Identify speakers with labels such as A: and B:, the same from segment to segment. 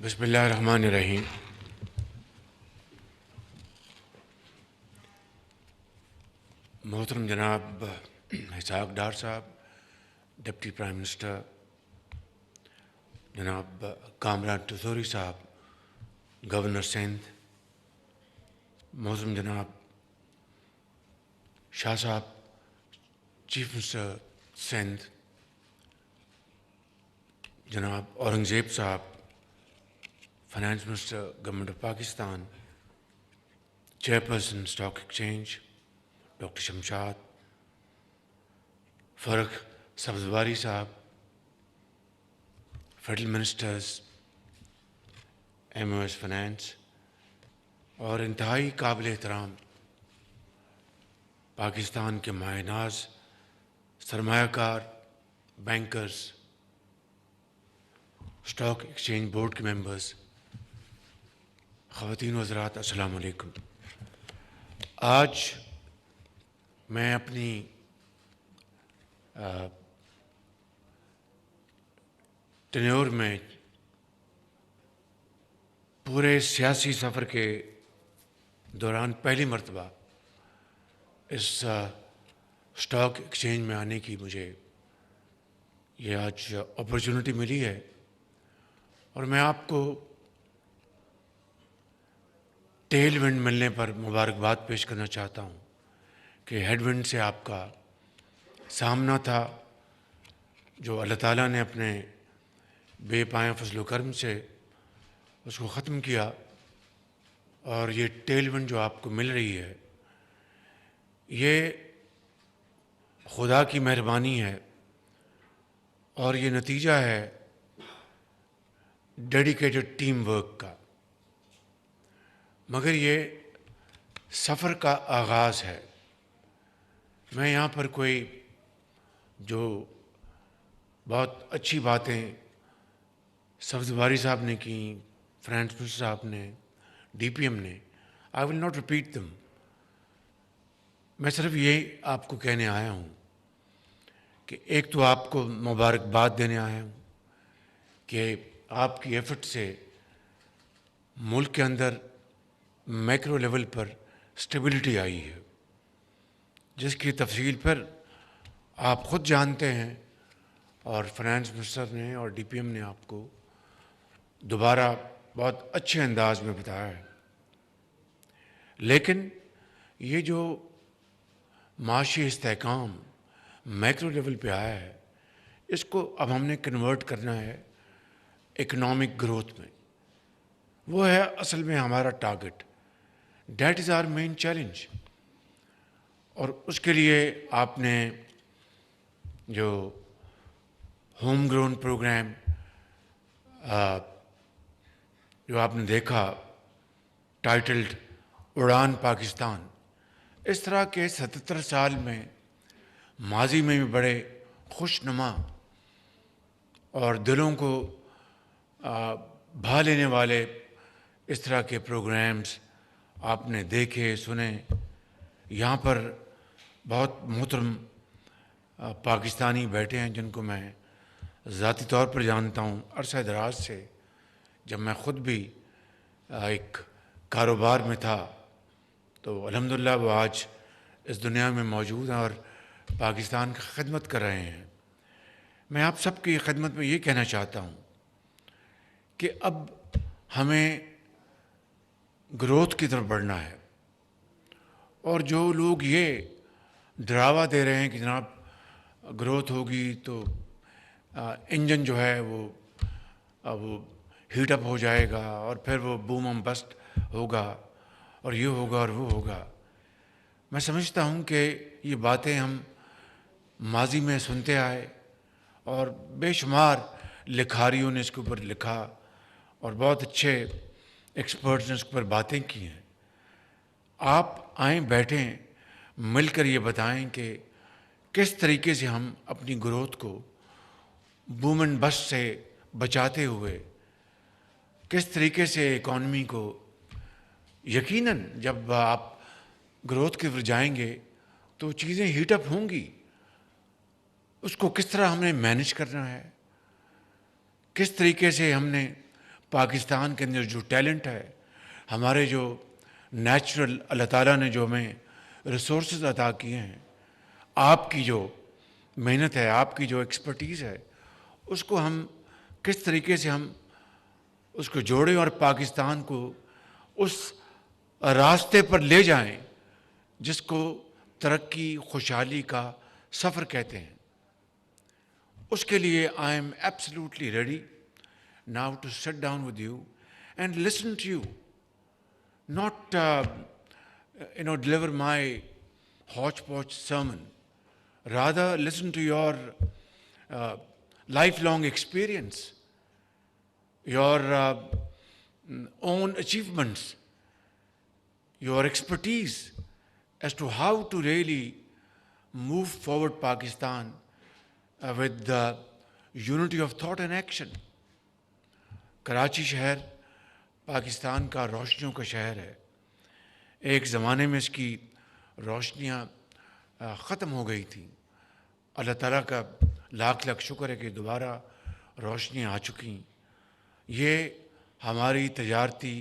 A: بسم اللہ الرحمن الرحیم۔ محترم جناب اسحاق ڈار صاحب، ڈپٹی پرائم منسٹر، جناب کامران ٹوسوری صاحب، گورنر سندھ، محترم جناب شاہ صاحب، چیف منسٹر سندھ، جناب Aurangzeb sahib, finance minister government of Pakistan, chairperson stock exchange doctor Shamshad, فرق Sabzwari sahib, federal ministers, M O S finance, اور انتہائی قابل احترام پاکستان کے ماہ ناز سرمایہ کار، بینکرز، اسٹاک ایکسچینج بورڈ کے ممبرز، خواتین و حضرات، السلام علیکم۔ آج میں اپنی ٹینیور میں پورے سیاسی سفر کے دوران پہلی مرتبہ اس اسٹاک ایکسچینج میں آنے کی مجھے یہ آج اپرچونٹی ملی ہے، اور میں آپ کو ٹیل ونڈ ملنے پر مبارکباد پیش کرنا چاہتا ہوں کہ ہیڈ ونڈ سے آپ کا سامنا تھا، جو اللہ تعالیٰ نے اپنے بے پایاں فضل و کرم سے اس کو ختم کیا، اور یہ ٹیل ونڈ جو آپ کو مل رہی ہے یہ خدا کی مہربانی ہے، اور یہ نتیجہ ہے ڈیڈیکیٹڈ ٹیم ورک کا، مگر یہ سفر کا آغاز ہے۔ میں یہاں پر کوئی جو بہت اچھی باتیں سبزواری صاحب نے کی، فائنانس منسٹر صاحب نے، ڈی پی ایم نے، آئی ول ناٹ ریپیٹ دم۔ میں صرف یہ آپ کو کہنے آیا ہوں کہ ایک تو آپ کو مبارکباد دینے آیا ہوں کہ آپ کی ایفرٹ سے ملک کے اندر میکرو لیول پر اسٹیبلٹی آئی ہے، جس کی تفصیل پھر آپ خود جانتے ہیں، اور فائنانس منسٹر نے اور ڈی پی ایم نے آپ کو دوبارہ بہت اچھے انداز میں بتایا ہے۔ لیکن یہ جو معاشی استحکام میکرو لیول پہ آیا ہے، اس کو اب ہم نے کنورٹ کرنا ہے اکنامک گروتھ میں۔ وہ ہے اصل میں ہمارا target, that is our main challenge. اور اس کے لیے آپ نے جو ہوم گرون پروگرام جو آپ نے دیکھا، ٹائٹلڈ اڑان پاکستان، اس طرح کے 77 سال میں ماضی میں بھی بڑے خوش نما اور دلوں کو بھا لینے والے اس طرح کے پروگرامز آپ نے دیکھے، سنے۔ یہاں پر بہت محترم پاکستانی بیٹھے ہیں جن کو میں ذاتی طور پر جانتا ہوں عرصہ دراز سے، جب میں خود بھی ایک کاروبار میں تھا، تو الحمدللہ وہ آج اس دنیا میں موجود ہیں اور پاکستان کی خدمت کر رہے ہیں۔ میں آپ سب کی خدمت میں یہ کہنا چاہتا ہوں کہ اب ہمیں گروتھ کی طرف بڑھنا ہے، اور جو لوگ یہ ڈراوا دے رہے ہیں کہ جناب گروتھ ہوگی تو انجن جو ہے وہ ہیٹ اپ ہو جائے گا، اور پھر وہ بوم ہم بسٹ ہوگا، اور یہ ہوگا اور وہ ہوگا، میں سمجھتا ہوں کہ یہ باتیں ہم ماضی میں سنتے آئے، اور بے شمار لکھاریوں نے اس کے اوپر لکھا، اور بہت اچھے ایکسپرٹس نے اس کے اوپر باتیں کی ہیں۔ آپ آئیں، بیٹھیں، مل کر یہ بتائیں کہ کس طریقے سے ہم اپنی گروتھ کو بوم اینڈ بسٹ سے بچاتے ہوئے، کس طریقے سے اکانومی کو، یقیناً جب آپ گروتھ کی طرف جائیں گے تو چیزیں ہیٹ اپ ہوں گی، اس کو کس طرح ہم نے مینج کرنا ہے، کس طریقے سے ہم نے پاکستان کے اندر جو ٹیلنٹ ہے، ہمارے جو نیچرل اللہ تعالیٰ نے جو ہمیں ریسورسز عطا کیے ہیں، آپ کی جو محنت ہے، آپ کی جو ایکسپرٹیز ہے، اس کو ہم کس طریقے سے ہم اس کو جوڑیں اور پاکستان کو اس راستے پر لے جائیں جس کو ترقی خوشحالی کا سفر کہتے ہیں. اس کے لیے I am absolutely ready now to sit down with you and listen to you, not deliver my hodgepodge sermon, rather listen to your lifelong experience, your own achievements, your expertise as to how to really move forward Pakistan with the unity of thought and action. Karachi شہر پاکستان کا روشنیوں کا شہر ہے. ایک زمانے میں اس کی روشنیاں ختم ہو گئی تھیں. اللہ تعالیٰ کا لاکھ لاکھ شکر ہے کہ دوبارہ روشنیاں آ چکی. یہ ہماری تجارتی،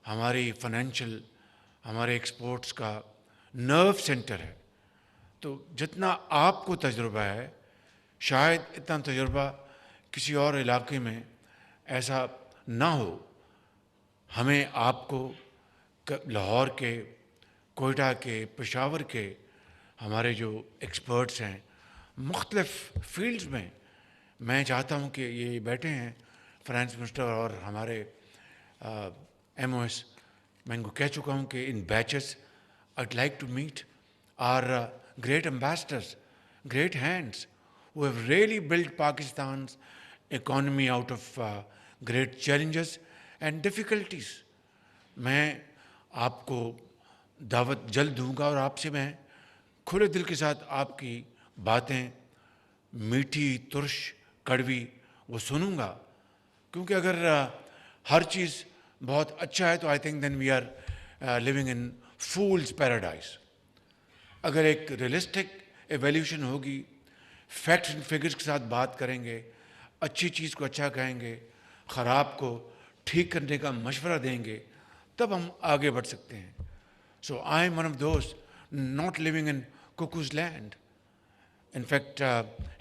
A: ہماری فائنینشیل، ہمارے ایکسپورٹس کا نرو سینٹر ہے. تو جتنا آپ کو تجربہ ہے، شاید اتنا تجربہ کسی اور علاقے میں ایسا نہ ہو. ہمیں آپ کو لاہور کے، کوئٹہ کے، پشاور کے ہمارے جو ایکسپرٹس ہیں مختلف فیلڈز میں چاہتا ہوں کہ یہ بیٹھے ہیں فائنانس منسٹر اور ہمارے ایم او ایس. میں ان کو کہہ چکا ہوں کہ ان beaches I'd like to meet our great ambassadors, great hands who have really built Pakistan's economy out of great challenges and difficulties. میں آپ کو دعوت جلد دوں گا اور آپ سے میں کھلے دل کے ساتھ آپ کی باتیں میٹھی، ترش، کڑوی وہ سنوں گا. کیونکہ اگر ہر چیز بہت اچھا ہے تو I think then we are living in fools paradise. اگر ایک ریئلسٹک ایویلیوشن ہوگی، فیکٹس اینڈ فگرس کے ساتھ بات کریں گے، اچھی چیز کو اچھا کہیں گے، خراب کو ٹھیک کرنے کا مشورہ دیں گے، تب ہم آگے بڑھ سکتے ہیں. So I am one of those not living in cuckoo's land, in fact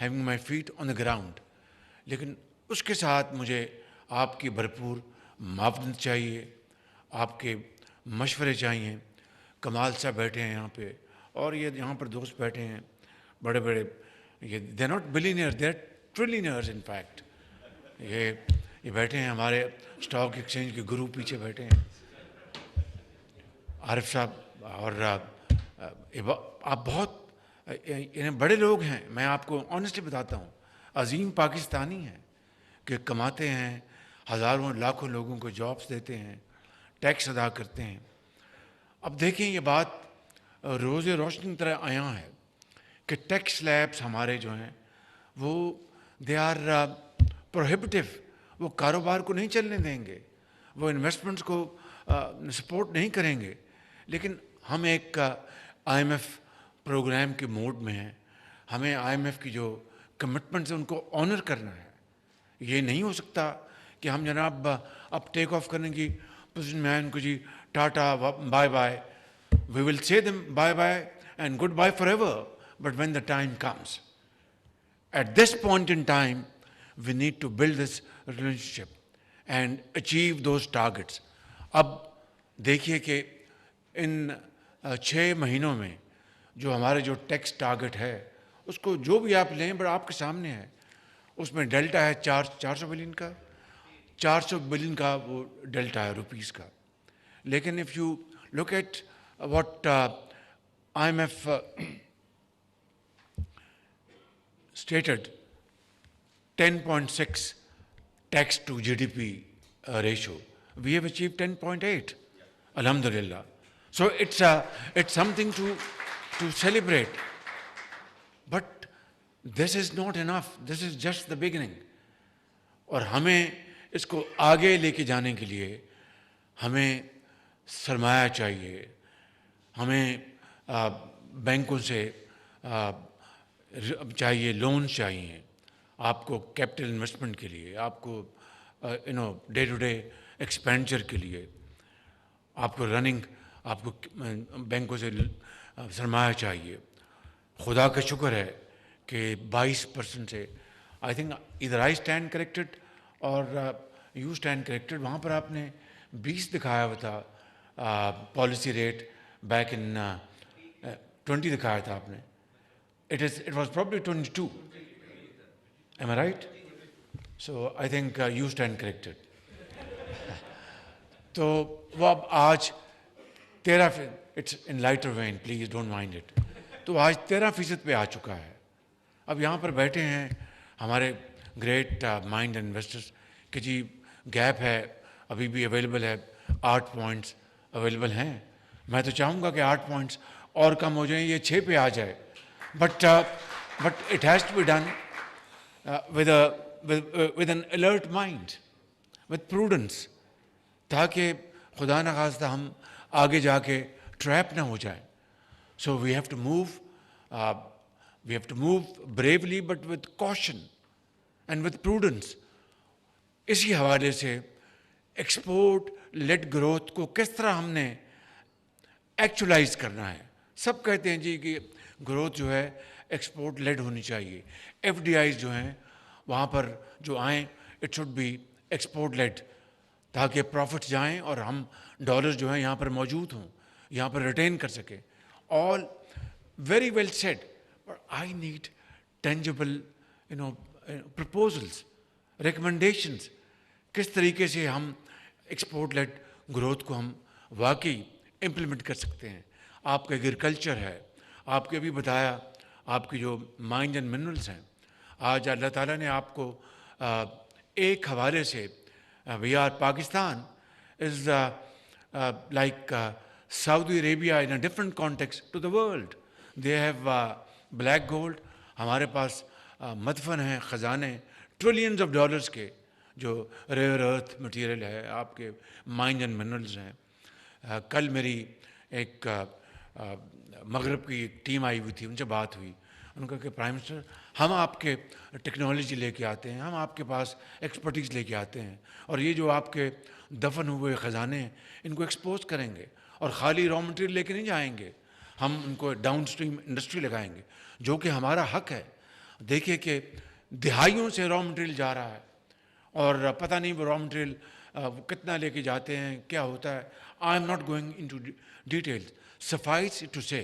A: having my feet on the ground. لیکن اس کے ساتھ مجھے آپ کی بھرپور معاونت چاہیے، آپ کے مشورے چاہیے. کمال صاحب بیٹھے ہیں یہاں پہ، اور یہ یہاں پر دوست بیٹھے ہیں بڑے بڑے. یہ they are not billionaire, they are trillionaires in fact. یہ بیٹھے ہیں ہمارے اسٹاک ایکسچینج کے گرو پیچھے بیٹھے ہیں، عارف صاحب. اور آپ بہت بڑے لوگ ہیں. میں آپ کو آنیسٹلی بتاتا ہوں، عظیم پاکستانی ہیں کہ کماتے ہیں، ہزاروں لاکھوں لوگوں کو جابس دیتے ہیں، ٹیکس ادا کرتے ہیں. اب دیکھیں یہ بات روز روشنی کی طرح عیاں ہے کہ ٹیکس سلیبس ہمارے جو ہیں وہ دے آر پروہیبٹیو. وہ کاروبار کو نہیں چلنے دیں گے، وہ انویسٹمنٹس کو سپورٹ نہیں کریں گے. لیکن ہم ایک آئی ایم ایف پروگرام کے موڈ میں ہیں. ہمیں آئی ایم ایف کی جو کمٹمنٹس ہیں ان کو آنر کرنا ہے. یہ نہیں ہو سکتا کہ ہم جناب اب ٹیک آف کرنے کی پوزیشن میں آئیں ان کو جی tata bye bye. We will say them bye-bye and goodbye forever, but when the time comes, at this point in time, we need to build this relationship and achieve those targets. اب دیکھیے کہ ان 6 مہینوں میں جو ہمارے جو tax target ہے اس کو جو بھی آپ لیں بڑا آپ کے سامنے ہے. اس میں ڈیلٹا ہے 400 بلین کا، 400 بلین کا وہ ڈیلٹا ہے روپیز کا. لیکن if you look at what IMF stated, 10.6 tax to GDP ratio. We have achieved 10.8, alhamdulillah. So it's something to celebrate. But this is not enough. This is just the beginning. اور ہمیں اس کو آگے لے کے جانے کے لیے ہمیں سرمایہ چاہیے، ہمیں بینکوں سے چاہیے، لون چاہیے آپ کو کیپٹل انویسٹمنٹ کے لیے، آپ کو ڈے ٹو ڈے ایکسپینڈچر کے لیے. آپ کو رننگ آپ کو بینکوں سے سرمایہ چاہیے. خدا کا شکر ہے کہ 22% سے آئی تھنک ادھر آئی اسٹینڈ کریکٹڈ اور یو اسٹینڈ کریکٹڈ, وہاں پر آپ نے 20 دکھایا ہوا تھا پالیسی ریٹ, بیک ان 20 دکھایا تھا آپ نے. It was probably 22. Am I right? So I think you stand corrected. تو وہ اب آج 13 it's in lighter vein, please don't mind it. تو آج 13% پہ آ چکا ہے. اب یہاں پر بیٹھے ہیں ہمارے گریٹ مائنڈ انویسٹرس کہ جی گیپ ہے, ابھی بھی اویلیبل ہے, 8 پوائنٹس اویلیبل ہیں. میں تو چاہوں گا کہ 8 پوائنٹس اور کم ہو جائیں, یہ 6 پہ آ جائے. But it has to be done with an alert mind, with prudence, تاکہ خدا نخواستہ ہم آگے جا کے ٹریپ نہ ہو جائیں. So we have to move bravely but with caution and with prudence. اسی حوالے سے ایکسپورٹ لیڈ گروتھ کو کس طرح ہم نے ایکچولائز کرنا ہے. سب کہتے ہیں جی کہ گروتھ جو ہے ایکسپورٹ لیڈ ہونی چاہیے, ایف ڈی آئیز جو ہیں وہاں پر جو آئیں it should be export led, تاکہ پروفٹس جائیں اور ہم ڈالرز جو ہیں یہاں پر موجود ہوں, یہاں پر ریٹین کر سکیں. All very well said, but I need tangible proposals, recommendations, کس طریقے سے ہم ایکسپورٹ لیڈ گروتھ کو ہم واقعی امپلیمنٹ کر سکتے ہیں. آپ کا ایگریکلچر ہے, آپ کے ابھی بتایا آپ کی جو مائنز اینڈ منرلس ہیں, آج اللہ تعالیٰ نے آپ کو ایک حوالے سے we are Pakistan is like Saudi Arabia in a different context to the world. They have black gold, ہمارے پاس مدفن ہیں خزانے ٹریلینز آف ڈالرز کے, جو ریئر ارتھ مٹیریل ہے, آپ کے مائنز اینڈ منرلز ہیں. کل میری ایک مغرب کی ایک ٹیم آئی ہوئی تھی, ان سے بات ہوئی, ان کا کہ پرائم منسٹر ہم آپ کے ٹیکنالوجی لے کے آتے ہیں, ہم آپ کے پاس ایکسپرٹیز لے کے آتے ہیں, اور یہ جو آپ کے دفن ہوئے خزانے ہیں ان کو ایکسپوز کریں گے, اور خالی را مٹیریل لے کے نہیں جائیں گے, ہم ان کو ڈاؤن اسٹریم انڈسٹری لگائیں گے, جو کہ ہمارا حق ہے. دیکھیے کہ دہائیوں سے را مٹیریل جا رہا ہے, اور پتہ نہیں وہ را مٹیریل کتنا لے کے جاتے ہیں, کیا ہوتا ہے. I am not going into details. Suffice it to say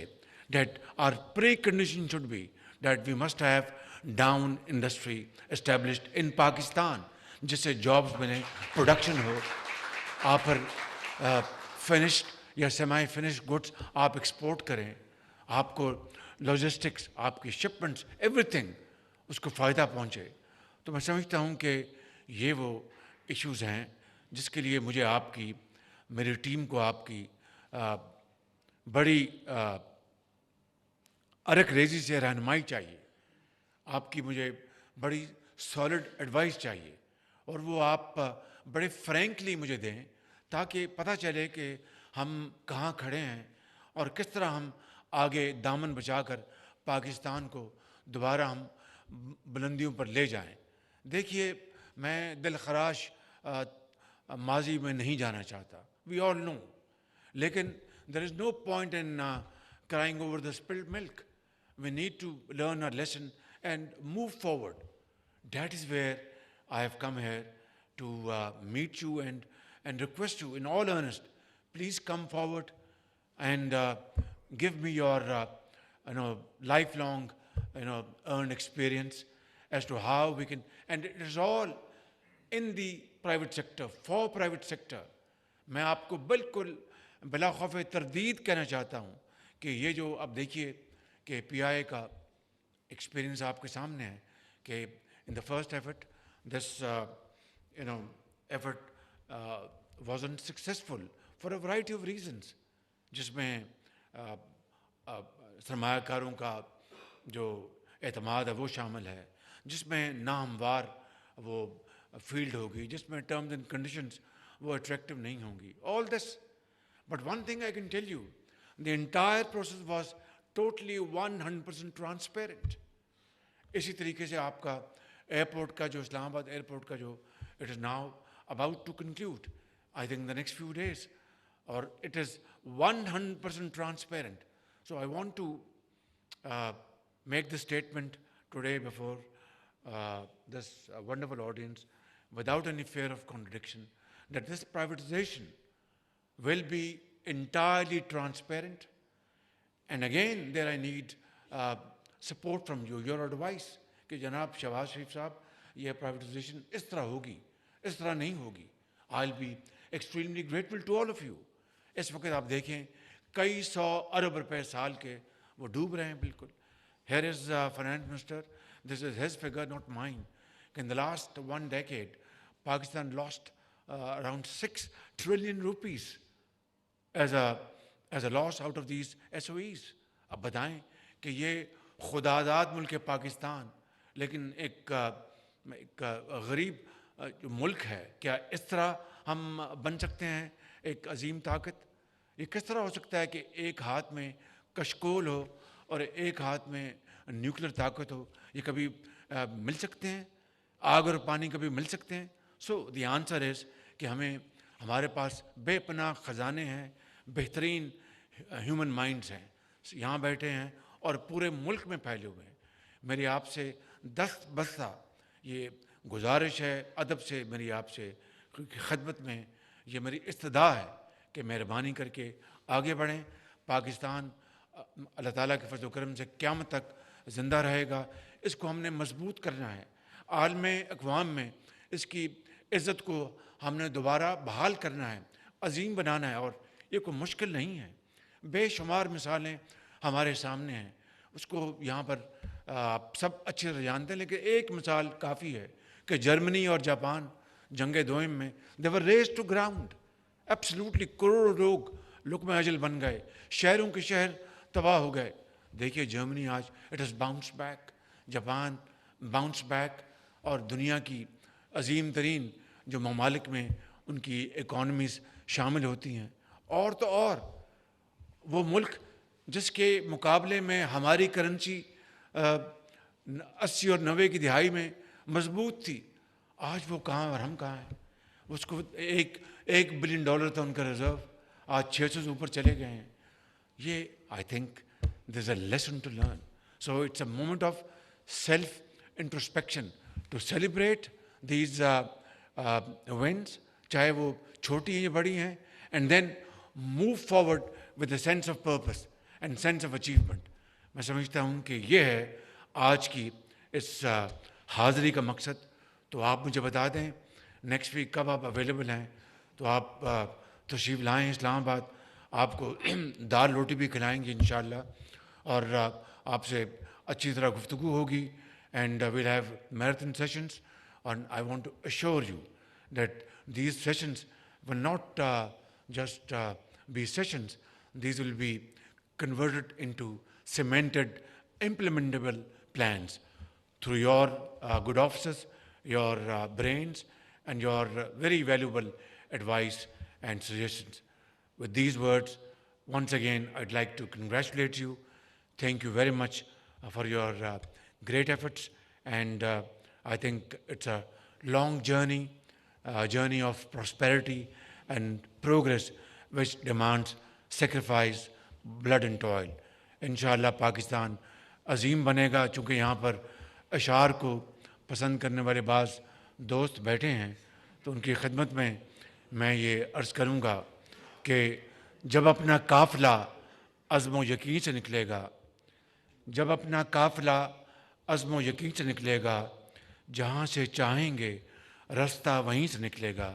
A: that our precondition should be that we must have down industry established in Pakistan, جس سے جابس بنے, پروڈکشن ہو, آپ پر فنشڈ یا سیمی فنشڈ گڈس آپ export کریں, آپ کو logistics, آپ کی شپمنٹس, ایوری تھنگ اس کو فائدہ پہنچے. تو میں سمجھتا ہوں کہ یہ وہ ایشوز ہیں جس کے لیے مجھے آپ کی, میری ٹیم کو آپ کی بڑی ارک ریزی سے رہنمائی چاہیے. آپ کی مجھے بڑی سالڈ ایڈوائس چاہیے, اور وہ آپ بڑے فرینکلی مجھے دیں, تاکہ پتہ چلے کہ ہم کہاں کھڑے ہیں اور کس طرح ہم آگے دامن بچا کر پاکستان کو دوبارہ ہم بلندیوں پر لے جائیں. دیکھیے میں دل خراش ماضی میں نہیں جانا چاہتا, وی آل نو, لیکن there is no point in crying over the spilled milk. We need to learn our lesson and move forward. That is where I have come here to meet you and request you in all earnest, please come forward and give me your lifelong earned experience as to how we can, and it is all in the private sector, for private sector. میں آپ کو بالکل بلا خوف تردید کہنا چاہتا ہوں کہ یہ جو اب دیکھیے کہ پی آئی کا ایکسپیرئنس آپ کے سامنے ہے کہ in the first effort this effort wasn't successful for a variety of reasons, جس میں سرمایہ کاروں کا جو اعتماد ہے وہ شامل ہے, جس میں ناہموار وہ فیلڈ ہوگی, جس میں ٹرمز اینڈ کنڈیشنز وہ اٹریکٹیو نہیں ہوں گی. آل دس, but one thing I can tell you, the entire process was totally 100% transparent. اسی طریقے سے آپ کا ایئرپورٹ کا جو اسلام آباد ایئرپورٹ کا جو It is now about to conclude, I think, the next few days, or it is 100% transparent. So I want to make this statement today before this wonderful audience, without any fear of contradiction, that this privatization will be entirely transparent. And again, there I need support from you, your advice, کہ جناب شہباز شریف صاحب یہ privatization اس طرح ہوگی, اس طرح نہیں ہوگی. I'll be extremely grateful to all of you. اس وقت آپ دیکھیں کئی 100 ارب روپے سال کے وہ ڈوب رہے ہیں بالکل. Here is Finance Minister, this is his figure, not mine. In the last 1 decade, Pakistan lost around 6 trillion rupees as a loss out of these SOEs. اب بتائیں کہ یہ خداداد ملک پاکستان, لیکن ایک غریب جو ملک ہے, کیا اس طرح ہم بن سکتے ہیں ایک عظیم طاقت؟ یہ کس طرح ہو سکتا ہے کہ ایک ہاتھ میں کشکول ہو اور ایک ہاتھ میں نیوکلیر طاقت ہو؟ یہ کبھی مل سکتے ہیں؟ آگ اور پانی کبھی مل سکتے ہیں؟ سو دی آنسر از کہ ہمارے پاس بے پناہ خزانے ہیں, بہترین ہیومن مائنڈز ہیں, یہاں بیٹھے ہیں اور پورے ملک میں پھیلے ہوئے ہیں. میری آپ سے دست بستہ یہ گزارش ہے, ادب سے میری آپ سے خدمت میں یہ میری استدعا ہے کہ مہربانی کر کے آگے بڑھیں. پاکستان اللہ تعالیٰ کے فضل و کرم سے قیامت تک زندہ رہے گا. اس کو ہم نے مضبوط کرنا ہے, عالم اقوام میں اس کی عزت کو ہم نے دوبارہ بحال کرنا ہے, عظیم بنانا ہے. اور یہ کوئی مشکل نہیں ہے, بے شمار مثالیں ہمارے سامنے ہیں. اس کو یہاں پر آپ سب اچھے سے جانتے ہیں, لیکن ایک مثال کافی ہے کہ جرمنی اور جاپان جنگ دوئم میں they were raised to ground. Absolutely کروڑوں لوگ لقمہ اجل بن گئے, شہروں کے شہر تباہ ہو گئے. دیکھیے جرمنی آج it his bounce back, Japan bounce back, اور دنیا کی عظیم ترین جو ممالک میں ان کی اکانومیز شامل ہوتی ہیں. اور تو اور وہ ملک جس کے مقابلے میں ہماری کرنسی 80 اور 90 کی دہائی میں مضبوط تھی, آج وہ کہاں اور ہم کہاں ہیں. اس کو $1 بلین تھا ان کا ریزرو, آج 600 سے اوپر چلے گئے ہیں. یہ I think there is a lesson to learn. So it's a moment of self introspection to celebrate these wins, چاہے وہ چھوٹی ہیں یا بڑی ہیں, and then move forward with a sense of purpose and sense of achievement. میں سمجھتا ہوں کہ یہ ہے آج کی اس حاضری کا مقصد. تو آپ مجھے بتا دیں نیکسٹ ویک کب آپ اویلیبل ہیں, تو آپ تشریف لائیں اسلام آباد. آپ کو دال روٹی بھی کھلائیں گے انشاءاللہ, اور آپ سے اچھی طرح گفتگو ہوگی. And we'll have marathon sessions, and I want to assure you that these sessions will not just be sessions, these will be converted into cemented, implementable plans through your good offices, your brains, and your very valuable advice and suggestions. With these words, once again, I'd like to congratulate you. Thank you very much for your great efforts, and I think it's a long journey, a journey of prosperity and progress which demands sacrifice, blood and toil. انشاءاللہ پاکستان عظیم بنے گا. چونکہ یہاں پر اشعار کو پسند کرنے والے بعض دوست بیٹھے ہیں, تو ان کی خدمت میں یہ عرض کروں گا کہ جب اپنا قافلہ عزم و یقین سے نکلے گا, جب اپنا قافلہ عزم و یقین سے نکلے گا, جہاں سے چاہیں گے رستہ وہیں سے نکلے گا.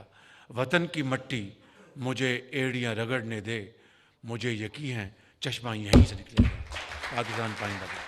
A: وطن کی مٹی مجھے ایڑیاں رگڑنے دے, مجھے یقین ہے چشمہ یہیں سے نکلے گا. پاکستان پائندہ.